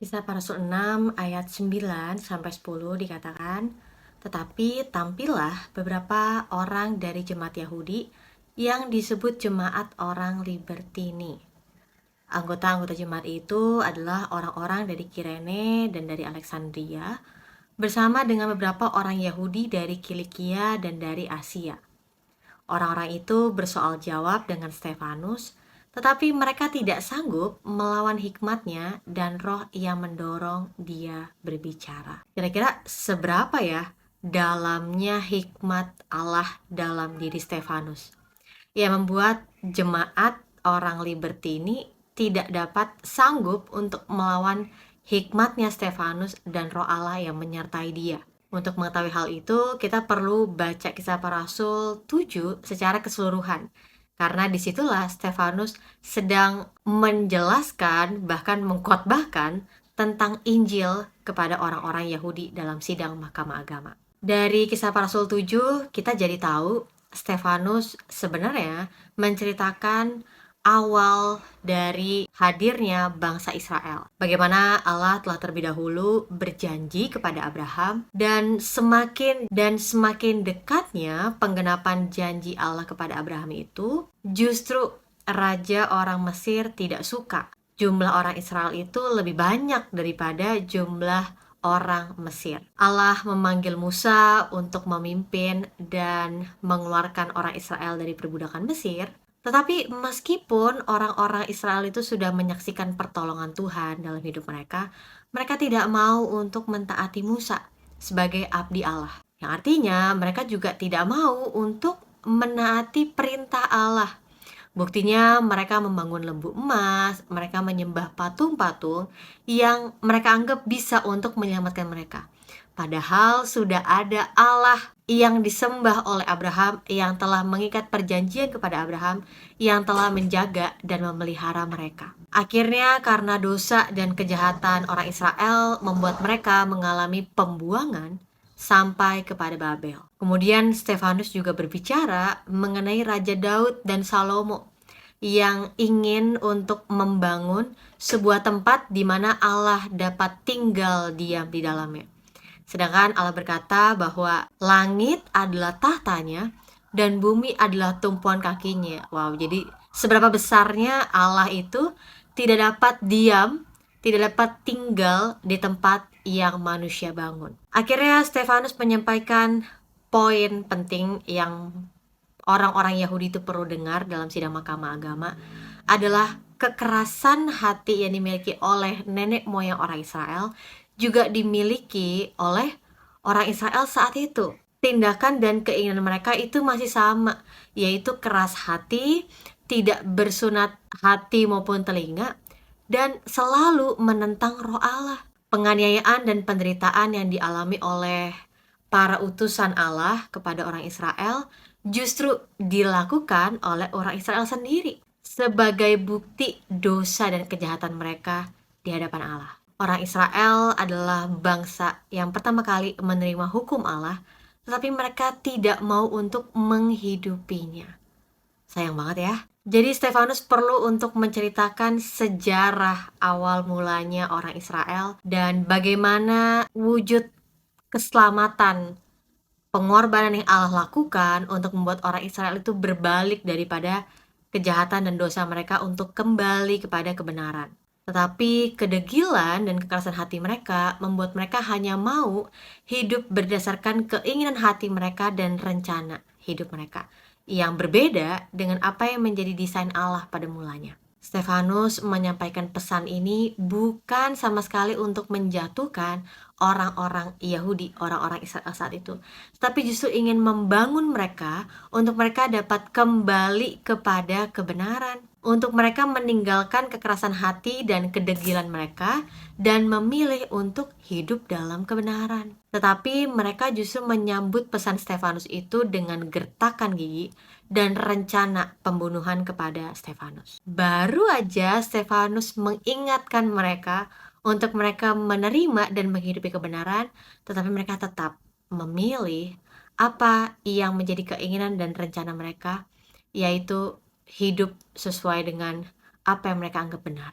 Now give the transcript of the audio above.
Kisah para Rasul 6 ayat 9-10 dikatakan, tetapi tampillah beberapa orang dari jemaat Yahudi yang disebut jemaat orang Libertini. Anggota-anggota jemaat itu adalah orang-orang dari Kirene dan dari Alexandria, bersama dengan beberapa orang Yahudi dari Kilikia dan dari Asia. Orang-orang itu bersoal jawab dengan Stefanus, tetapi mereka tidak sanggup melawan hikmatnya dan roh yang mendorong dia berbicara. Kira-kira seberapa ya dalamnya hikmat Allah dalam diri Stefanus? Ia membuat jemaat orang Libertini tidak dapat sanggup untuk melawan hikmatnya Stefanus dan roh Allah yang menyertai dia. Untuk mengetahui hal itu, kita perlu baca Kisah Para Rasul 7 secara keseluruhan. Karena disitulah Stefanus sedang menjelaskan, bahkan mengkhotbahkan tentang Injil kepada orang-orang Yahudi dalam sidang Mahkamah Agama. Dari Kisah Para Rasul 7, kita jadi tahu Stefanus sebenarnya menceritakan awal dari hadirnya bangsa Israel. Bagaimana Allah telah terlebih dahulu berjanji kepada Abraham dan semakin dekatnya penggenapan janji Allah kepada Abraham itu, justru raja orang Mesir tidak suka. Jumlah orang Israel itu lebih banyak daripada jumlah orang Mesir. Allah memanggil Musa untuk memimpin dan mengeluarkan orang Israel dari perbudakan Mesir. Tetapi meskipun orang-orang Israel itu sudah menyaksikan pertolongan Tuhan dalam hidup mereka, mereka tidak mau untuk mentaati Musa sebagai abdi Allah. Yang artinya mereka juga tidak mau untuk menaati perintah Allah. Buktinya mereka membangun lembu emas, mereka menyembah patung-patung yang mereka anggap bisa untuk menyelamatkan mereka. Padahal sudah ada Allah yang disembah oleh Abraham, yang telah mengikat perjanjian kepada Abraham, yang telah menjaga dan memelihara mereka. Akhirnya karena dosa dan kejahatan orang Israel membuat mereka mengalami pembuangan sampai kepada Babel. Kemudian Stefanus juga berbicara mengenai Raja Daud dan Salomo yang ingin untuk membangun sebuah tempat di mana Allah dapat tinggal diam di dalamnya. Sedangkan Allah berkata bahwa langit adalah tahtanya dan bumi adalah tumpuan kakinya. Wow, jadi seberapa besarnya Allah itu tidak dapat diam, tidak dapat tinggal di tempat yang manusia bangun. Akhirnya Stefanus menyampaikan poin penting yang orang-orang Yahudi itu perlu dengar dalam sidang Mahkamah Agama adalah kekerasan hati yang dimiliki oleh nenek moyang orang Israel juga dimiliki oleh orang Israel saat itu. Tindakan dan keinginan mereka itu masih sama, yaitu keras hati, tidak bersunat hati maupun telinga, dan selalu menentang roh Allah. Penganiayaan dan penderitaan yang dialami oleh para utusan Allah kepada orang Israel justru dilakukan oleh orang Israel sendiri sebagai bukti dosa dan kejahatan mereka di hadapan Allah. Orang Israel adalah bangsa yang pertama kali menerima hukum Allah, tetapi mereka tidak mau untuk menghidupinya. Sayang banget ya. Jadi Stefanus perlu untuk menceritakan sejarah awal mulanya orang Israel dan bagaimana wujud keselamatan pengorbanan yang Allah lakukan untuk membuat orang Israel itu berbalik daripada kejahatan dan dosa mereka untuk kembali kepada kebenaran. Tetapi kedegilan dan kekerasan hati mereka membuat mereka hanya mau hidup berdasarkan keinginan hati mereka dan rencana hidup mereka, yang berbeda dengan apa yang menjadi desain Allah pada mulanya. Stefanus menyampaikan pesan ini bukan sama sekali untuk menjatuhkan orang-orang Yahudi, orang-orang Israel saat itu, tapi justru ingin membangun mereka untuk mereka dapat kembali kepada kebenaran, untuk mereka meninggalkan kekerasan hati dan kedegilan mereka dan memilih untuk hidup dalam kebenaran. Tetapi mereka justru menyambut pesan Stefanus itu dengan gertakan gigi dan rencana pembunuhan kepada Stefanus. Baru aja Stefanus mengingatkan mereka untuk mereka menerima dan menghidupi kebenaran, tetapi mereka tetap memilih apa yang menjadi keinginan dan rencana mereka, yaitu hidup sesuai dengan apa yang mereka anggap benar.